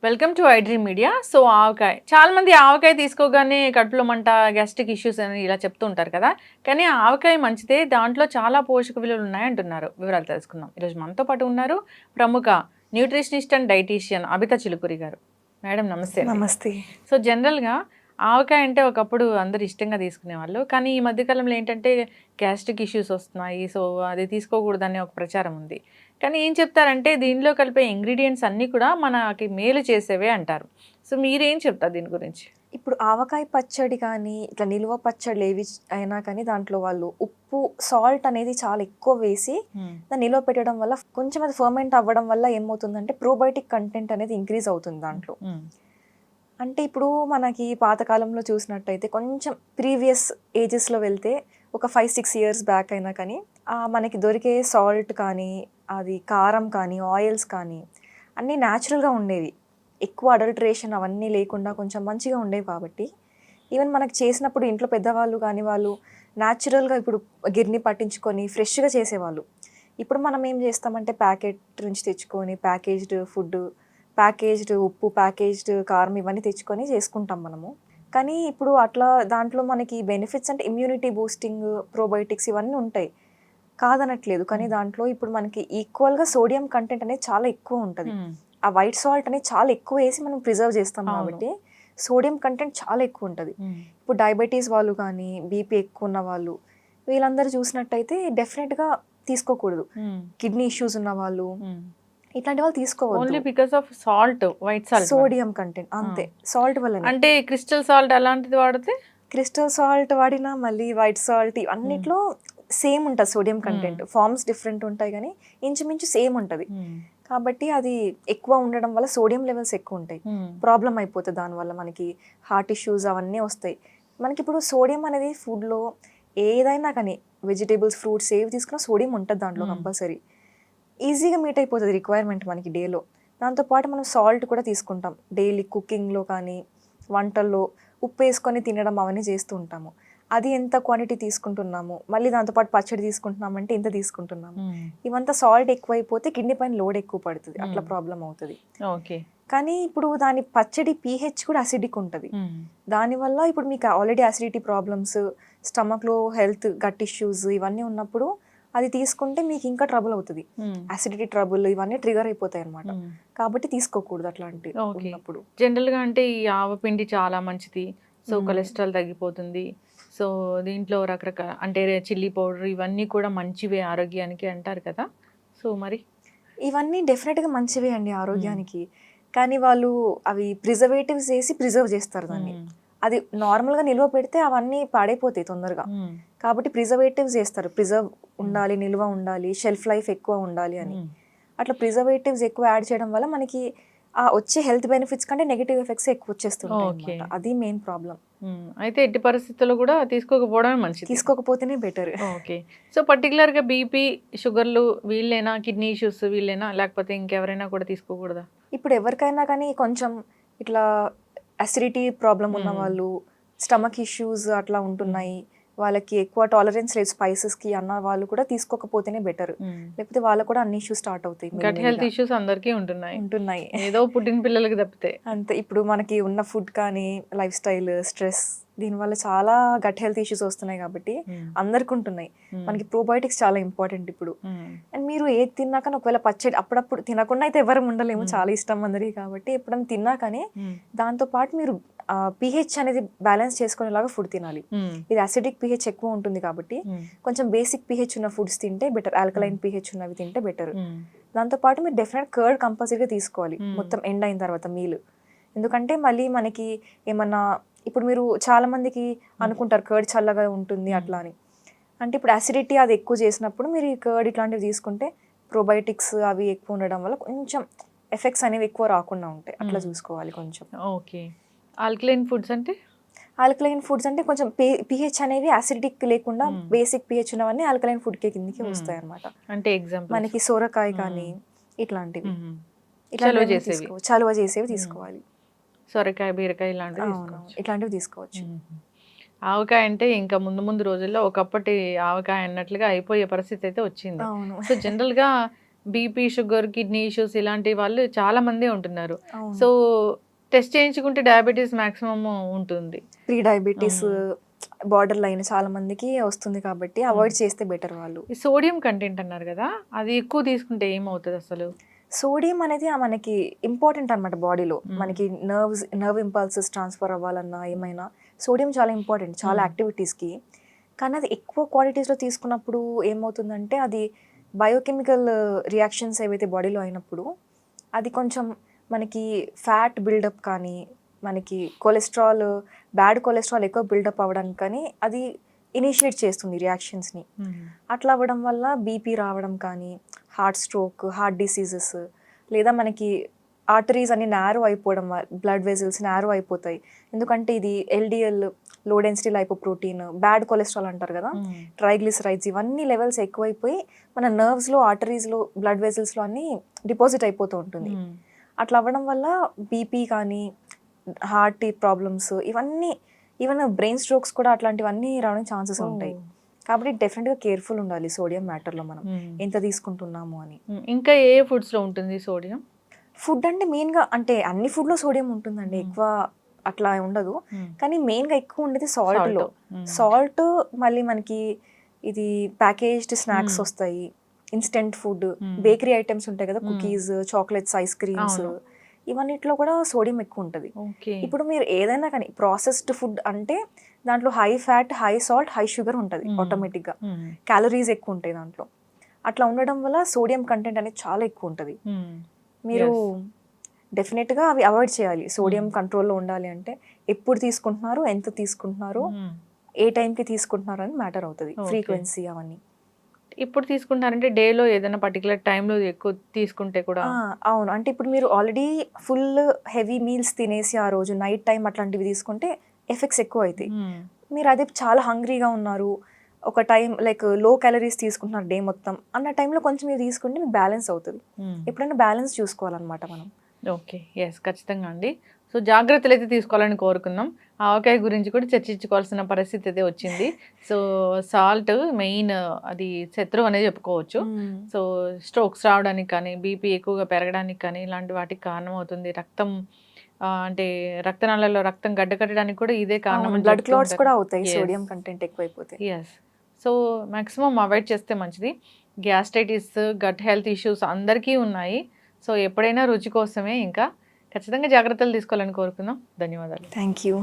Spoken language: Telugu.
Welcome to iDream media. So avakaya చాలా మంది ఆవకాయ తీసుకోగానే కడుపులో మంట, గ్యాస్ట్రిక్ ఇష్యూస్ అని ఇలా చెప్తూ ఉంటారు కదా. కానీ ఆ ఆవకాయ మంచిదే, దాంట్లో చాలా పోషక విలువలు ఉన్నాయంటున్నారు. వివరాలు తెలుసుకుందాం. ఈరోజు మనతో పాటు ఉన్నారు ప్రముఖ nutritionist and dietitian Abitha Chilukuri గారు. మేడం నమస్తే అండి. నమస్తే. సో జనరల్గా ఆవకాయ అంటే ఒకప్పుడు అందరు ఇష్టంగా తీసుకునేవాళ్ళు. కానీ ఈ మధ్యకాలంలో ఏంటంటే గ్యాస్ట్రిక్ ఇష్యూస్ వస్తున్నాయి. సో అది తీసుకోకూడదని ఒక ప్రచారం ఉంది. కానీ ఏం చెప్తారంటే దీనిలో కలిపే ఇంగ్రీడియంట్స్ అన్నీ కూడా మనకి మేలు చేసేవే అంటారు. సో మీరేం చెప్తారు దీని గురించి? ఇప్పుడు ఆవకాయ పచ్చడి కానీ, ఇట్లా నిలువ పచ్చళ్ళు ఏవి అయినా కానీ దాంట్లో వాళ్ళు ఉప్పు, సాల్ట్ అనేది చాలా ఎక్కువ వేసి దాన్ని నిలువ పెట్టడం వల్ల కొంచెం అది ఫర్మెంట్ అవ్వడం వల్ల ఏమవుతుందంటే ప్రోబయోటిక్ కంటెంట్ అనేది ఇంక్రీజ్ అవుతుంది దాంట్లో. అంటే ఇప్పుడు మనకి పాతకాలంలో చూసినట్టయితే కొంచెం ప్రీవియస్ ఏజెస్లో వెళ్తే ఒక 5-6 ఇయర్స్ బ్యాక్ అయినా కానీ మనకి దొరికే సాల్ట్ కానీ, అది కారం కానీ, ఆయిల్స్ కానీ అన్నీ న్యాచురల్గా ఉండేవి. ఎక్కువ అడల్టరేషన్ అవన్నీ లేకుండా కొంచెం మంచిగా ఉండేవి. కాబట్టి ఈవెన్ మనకి చేసినప్పుడు ఇంట్లో పెద్దవాళ్ళు కానీ వాళ్ళు న్యాచురల్గా ఇప్పుడు గిర్ని పట్టించుకొని ఫ్రెష్గా చేసేవాళ్ళు. ఇప్పుడు మనం ఏం చేస్తామంటే ప్యాకెట్ నుంచి తెచ్చుకొని ప్యాకేజ్డ్ ఫుడ్, ప్యాకేజ్డ్ ఉప్పు, ప్యాకేజ్డ్ కారం ఇవన్నీ తెచ్చుకొని చేసుకుంటాం మనము. కానీ ఇప్పుడు అట్లా దాంట్లో మనకి బెనిఫిట్స్ అంటే ఇమ్యూనిటీ బూస్టింగ్, ప్రోబయోటిక్స్ ఇవన్నీ ఉంటాయి, కాదనట్లేదు. కానీ దాంట్లో ఇప్పుడు మనకి ఈక్వల్గా సోడియం కంటెంట్ అనేది చాలా ఎక్కువ ఉంటుంది. ఆ వైట్ సాల్ట్ అనేది చాలా ఎక్కువ వేసి మనం ప్రిజర్వ్ చేస్తాం కాబట్టి సోడియం కంటెంట్ చాలా ఎక్కువ ఉంటుంది. ఇప్పుడు డయాబెటీస్ వాళ్ళు కానీ, బీపీ ఎక్కువ ఉన్న వాళ్ళు వీళ్ళందరూ చూసినట్టయితే డెఫినెట్గా తీసుకోకూడదు. కిడ్నీ ఇష్యూస్ ఉన్న వాళ్ళు ఇట్లాంటి వాళ్ళు తీసుకోవాలి. Only because of salt, white salt, sodium content అంతే. సాల్ట్ వల్ల అంటే క్రిస్టల్ సాల్ట్ అలాంటిది వాడితే, క్రిస్టల్ సాల్ట్ వాడినా మళ్ళీ వైట్ సాల్ట్ అన్నిట్లో సేమ్ ఉంటుంది సోడియం కంటెంట్. ఫార్మ్స్ డిఫరెంట్ ఉంటాయి కానీ ఇంచుమించు సేమ్ ఉంటుంది. కాబట్టి అది ఎక్కువ ఉండడం వల్ల సోడియం లెవెల్స్ ఎక్కువ ఉంటాయి, ప్రాబ్లం అయిపోతుంది. దానివల్ల మనకి హార్ట్ ఇష్యూస్ అవన్నీ వస్తాయి. మనకి ఇప్పుడు సోడియం అనేది ఫుడ్లో ఏదైనా కానీ వెజిటేబుల్స్, ఫ్రూట్స్ ఏవి తీసుకున్నా సోడియం ఉంటుంది దాంట్లో కంపల్సరీ. ఈజీగా మీట్ అయిపోతుంది రిక్వైర్మెంట్ మనకి డేలో. దాంతోపాటు మనం సాల్ట్ కూడా తీసుకుంటాం డైలీ కుకింగ్లో కానీ, వంటల్లో ఉప్పు వేసుకొని తినడం అవన్నీ చేస్తూ ఉంటాము. అది ఎంత క్వాంటిటీ తీసుకుంటున్నాము, మళ్ళీ దాంతోపాటు పచ్చడి తీసుకుంటున్నామంటే ఇంత తీసుకుంటున్నాము. ఇవంతా సాల్ట్ ఎక్కువైపోతే కిడ్నీ పైన లోడ్ ఎక్కువ పడుతుంది, అట్లా ప్రాబ్లం అవుతుంది. ఓకే. కానీ ఇప్పుడు దాని పచ్చడి pH కూడా అసిడిక్ ఉంటుంది. దానివల్ల ఇప్పుడు మీకు ఆల్రెడీ అసిడిటీ ప్రాబ్లమ్స్, స్టమక్లో హెల్త్ గట్ ఇష్యూస్ ఇవన్నీ ఉన్నప్పుడు అది తీసుకుంటే మీకు ఇంకా ట్రబుల్ అవుతుంది. అసిడిటీ ట్రబుల్ ఇవన్నీ ట్రిగర్ అయిపోతాయి అనమాట. కాబట్టి తీసుకోకూడదు అట్లాంటి ఉన్నప్పుడు. జనరల్గా అంటే ఈ ఆవపిండి చాలా మంచిది. సో కొలెస్ట్రాల్ తగ్గిపోతుంది. సో దీంట్లో రకరకాల అంటే చిల్లీ పౌడర్ ఇవన్నీ కూడా మంచివే ఆరోగ్యానికి అంటారు కదా. సో మరి ఇవన్నీ డెఫినెట్గా మంచివే అండి ఆరోగ్యానికి. కానీ వాళ్ళు అవి ప్రిజర్వేటివ్స్ వేసి ప్రిజర్వ్ చేస్తారు దాన్ని. అది నార్మల్గా నిల్వ పెడితే అవన్నీ పాడైపోతాయి తొందరగా. కాబట్టి ప్రిజర్వేటివ్స్ చేస్తారు, ప్రిజర్వ్ ఉండాలి, నిల్వ ఉండాలి, షెల్ఫ్ లైఫ్ ఎక్కువ ఉండాలి అని. అట్లా ప్రిజర్వేటివ్స్ ఎక్కువ యాడ్ చేయడం వల్ల మనకి ఆ వచ్చే హెల్త్ బెనిఫిట్స్ కంటే నెగిటివ్ ఎఫెక్ట్స్ ఎక్కువ వచ్చేస్తుంటాయి. అది మెయిన్ ప్రాబ్లం. అయితే ఎట్టి పరిస్థితుల్లో కూడా తీసుకోకపోవడమే మంచిది, తీసుకోకపోతేనే బెటర్. ఓకే. సో పర్టికులర్గా బీపీ, షుగర్లు వీళ్ళైనా, కిడ్నీ ఇష్యూస్ వీళ్ళైనా, లేకపోతే ఇంకెవరైనా కూడా తీసుకోకూడదా? ఇప్పుడు ఎవరికైనా కానీ కొంచెం ఇట్లా అసిడిటీ ప్రాబ్లం ఉన్న వాళ్ళు, స్టమక్ ఇష్యూస్ అట్లా ఉంటున్నాయి, వాళ్ళకి ఎక్కువ టాలరెన్స్ లేదు స్పైసెస్కి అన్న వాళ్ళు కూడా తీసుకోకపోతేనే బెటర్. లేకపోతే వాళ్ళకు కూడా అన్ని ఇష్యూస్ స్టార్ట్ అవుతాయి. గట్ హెల్త్ ఇష్యూస్ అందరికీ ఉంటున్నాయి ఏదో పుట్టిన పిల్లలకి తప్పితే. అంతే. ఇప్పుడు మనకి ఉన్న ఫుడ్ కానీ, లైఫ్ స్టైల్, స్ట్రెస్ దీనివల్ల చాలా గట్ హెల్త్ ఇష్యూస్ వస్తున్నాయి కాబట్టి అందరికి ఉంటున్నాయి. మనకి ప్రోబయోటిక్స్ చాలా ఇంపార్టెంట్ ఇప్పుడు. అండ్ మీరు ఏది తిన్నా కానీ ఒకవేళ పచ్చడి అప్పుడప్పుడు తినకుండా అయితే ఎవరు ఉండలేము, చాలా ఇష్టం అందరికి. కాబట్టి ఎప్పుడైనా తిన్నా కానీ దాంతోపాటు మీరు pH అనేది బ్యాలెన్స్ చేసుకునేలాగా ఫుడ్ తినాలి. ఇది అసిడిక్ pH ఎక్కువ ఉంటుంది కాబట్టి కొంచెం బేసిక్ pH ఉన్న ఫుడ్స్ తింటే బెటర్, ఆల్కలైన్ pH ఉన్నవి తింటే బెటర్. దాంతోపాటు మీరు డెఫినెట్ కర్డ్ కంపల్సరీగా తీసుకోవాలి మొత్తం ఎండ్ అయిన తర్వాత మీల్. ఎందుకంటే మళ్ళీ మనకి ఏమన్నా ఇప్పుడు మీరు చాలా మందికి అనుకుంటారు కర్డ్ చల్లగా ఉంటుంది అట్లా అని. అంటే ఇప్పుడు అసిడిటీ అది ఎక్కువ చేసినప్పుడు మీరు ఈ కర్డ్ ఇట్లాంటివి తీసుకుంటే ప్రోబయోటిక్స్ అవి ఎక్కువ ఉండడం వల్ల కొంచెం ఎఫెక్ట్స్ అనేవి ఎక్కువ రాకుండా ఉంటాయి. అట్లా చూసుకోవాలి కొంచెం. ఓకే. ఆల్కలైన్ ఫుడ్స్ అంటే? ఆల్కలైన్ ఫుడ్స్ అంటే కొంచెం pH అనేవి అసిడిక్ లేకుండా బేసిక్ pH ఉన్నవన్నీ ఆల్కలైన్ ఫుడ్ కిందకి వస్తాయి అనమాట. అంటే ఎగ్జాంపుల్ మనకి సోరకాయ కానీ ఇట్లాంటివి, చలువ చేసేవి తీసుకోవాలి. సొరకాయ, బీరకాయ ఇట్లాంటివి తీసుకోవచ్చు. ఆవకాయ అంటే ఇంకా ముందు ముందు రోజుల్లో ఒకప్పటి ఆవకాయ అన్నట్లుగా అయిపోయే పరిస్థితి అయితే వచ్చింది. సో జనరల్గా బీపీ, షుగర్, కిడ్నీ ఇష్యూస్ ఇలాంటి వాళ్ళు చాలా మందే ఉంటున్నారు. అవును. సో టెస్ట్ చేయించుకుంటే డయాబెటీస్ మాక్సిమమ్ ఉంటుంది. ప్రీ డయాబెటీస్ బార్డర్ లైన్ చాలా మందికి వస్తుంది కాబట్టి అవాయిడ్ చేస్తే బెటర్ వాళ్ళు. ఈ సోడియం కంటెంట్ అన్నారు కదా, అది ఎక్కువ తీసుకుంటే ఏమవుతుంది అసలు? సోడియం అనేది మనకి ఇంపార్టెంట్ అనమాట బాడీలో. మనకి నర్వ్ ఇంపల్సెస్ ట్రాన్స్ఫర్ అవ్వాలన్నా ఏమైనా సోడియం చాలా ఇంపార్టెంట్ చాలా యాక్టివిటీస్కి. కానీ అది ఎక్కువ క్వాంటిటీస్లో తీసుకున్నప్పుడు ఏమవుతుందంటే అది బయోకెమికల్ రియాక్షన్స్ ఏవైతే బాడీలో అయినప్పుడు అది కొంచెం మనకి ఫ్యాట్ బిల్డప్ కానీ మనకి బ్యాడ్ కొలెస్ట్రాల్ ఎక్కువ బిల్డప్ అవ్వడానికి కానీ అది ఇనిషియేట్ చేస్తుంది రియాక్షన్స్ని. అట్లా అవ్వడం వల్ల బీపీ రావడం కానీ, హార్ట్ స్ట్రోక్, హార్ట్ డిసీజెస్, లేదా మనకి ఆర్టరీస్ అన్ని నారో అయిపోవడం, బ్లడ్ వెజల్స్ నారో అయిపోతాయి. ఎందుకంటే ఇది LDL, low density lipoprotein, bad cholesterol అంటారు కదా, ట్రైగ్లిసరైడ్స్, ఇవన్నీ లెవెల్స్ ఎక్కువైపోయి మన నర్వ్స్లో, ఆర్టరీస్లో, బ్లడ్ వెజల్స్లో అన్నీ డిపాజిట్ అయిపోతూ ఉంటుంది. అట్లా అవ్వడం వల్ల బీపీ కానీ, హార్ట్ ప్రాబ్లమ్స్, ఇవన్నీ ఈవెన్ బ్రెయిన్ స్ట్రోక్స్ కూడా అట్లాంటివన్నీ రావడానికి ఛాన్సెస్ ఉంటాయి. కాబట్టి డెఫినెట్గా కేర్ఫుల్ ఉండాలి సోడియం మ్యాటర్లో మనం ఎంత తీసుకుంటున్నాము అని. ఇంకా ఏ ఫుడ్స్లో ఉంటుంది సోడియం? ఫుడ్ అంటే మెయిన్గా అంటే అన్ని ఫుడ్లో సోడియం ఉంటుందండి, ఎక్కువ అట్లా ఉండదు. కానీ మెయిన్గా ఎక్కువ ఉండేది సాల్ట్లో. సాల్ట్, మళ్ళీ మనకి ఇది ప్యాకేజ్డ్ స్నాక్స్ వస్తాయి, ఇన్స్టెంట్ ఫుడ్, బేకరీ ఐటమ్స్ ఉంటాయి కదా, కుకీస్, చాక్లెట్స్, ఐస్ క్రీమ్స్, ఇవన్నిట్లో కూడా సోడియం ఎక్కువ ఉంటుంది. ఇప్పుడు మీరు ఏదైనా కానీ ప్రాసెస్డ్ ఫుడ్ అంటే దాంట్లో high fat, high salt, high sugar ఉంటుంది ఆటోమేటిక్గా. క్యాలరీస్ ఎక్కువ ఉంటాయి దాంట్లో. అట్లా ఉండడం వల్ల సోడియం కంటెంట్ అనేది చాలా ఎక్కువ ఉంటుంది. మీరు డెఫినెట్గా అవి అవాయిడ్ చేయాలి. సోడియం కంట్రోల్లో ఉండాలి అంటే ఎప్పుడు తీసుకుంటున్నారు, ఎంత తీసుకుంటున్నారు, ఏ టైంకి తీసుకుంటున్నారు అని మ్యాటర్ అవుతుంది, ఫ్రీక్వెన్సీ అవన్నీ. ఇప్పుడు తీసుకుంటారంటే డేలో ఏదైనా పర్టికులర్ టైంలో ఎక్కువ తీసుకుంటే కూడా? అవును, అంటే ఇప్పుడు మీరు ఆల్రెడీ ఫుల్ హెవీ మీల్స్ తినేసి ఆ రోజు నైట్ టైం అట్లాంటివి తీసుకుంటే ఎఫెక్ట్స్ ఎక్కువ అవుతాయి. మీరు అదే చాలా హంగ్రీగా ఉన్నారు, ఒక టైం లైక్ లో క్యాలరీస్ తీసుకుంటున్నారు డే మొత్తం అన్న టైంలో కొంచెం మీరు తీసుకుంటే మీకు బ్యాలెన్స్ అవుతుంది. ఎప్పుడైనా బ్యాలెన్స్ చూసుకోవాలన్నమాట మనం. ఓకే, ఎస్, ఖచ్చితంగా అండి. సో జాగ్రత్తలు అయితే తీసుకోవాలని కోరుకుందాం. ఆవకాయ గురించి కూడా చర్చించుకోవాల్సిన పరిస్థితి అయితే వచ్చింది. సో సాల్ట్ మెయిన్, అది శత్రువు అనేది చెప్పుకోవచ్చు. సో స్ట్రోక్స్ రావడానికి కానీ, బీపీ ఎక్కువగా పెరగడానికి కానీ, ఇలాంటి వాటికి కారణం అవుతుంది. రక్తం అంటే రక్తనాళాల్లో రక్తం గడ్డకట్టడానికి కూడా ఇదే కారణం. బ్లడ్ క్లాట్స్ కూడా అవుతాయి సోడియం కంటెంట్ ఎక్కువైపోతే. ఎస్, సో మ్యాక్సిమం అవాయిడ్ చేస్తే మంచిది. గ్యాస్ట్రైటిస్, గట్ హెల్త్ ఇష్యూస్ అందరికీ ఉన్నాయి. సో ఎప్పుడైనా రుచి కోసమే, ఇంకా ఖచ్చితంగా జాగ్రత్తలు తీసుకోవాలని కోరుకుందాం. ధన్యవాదాలు. Thank you.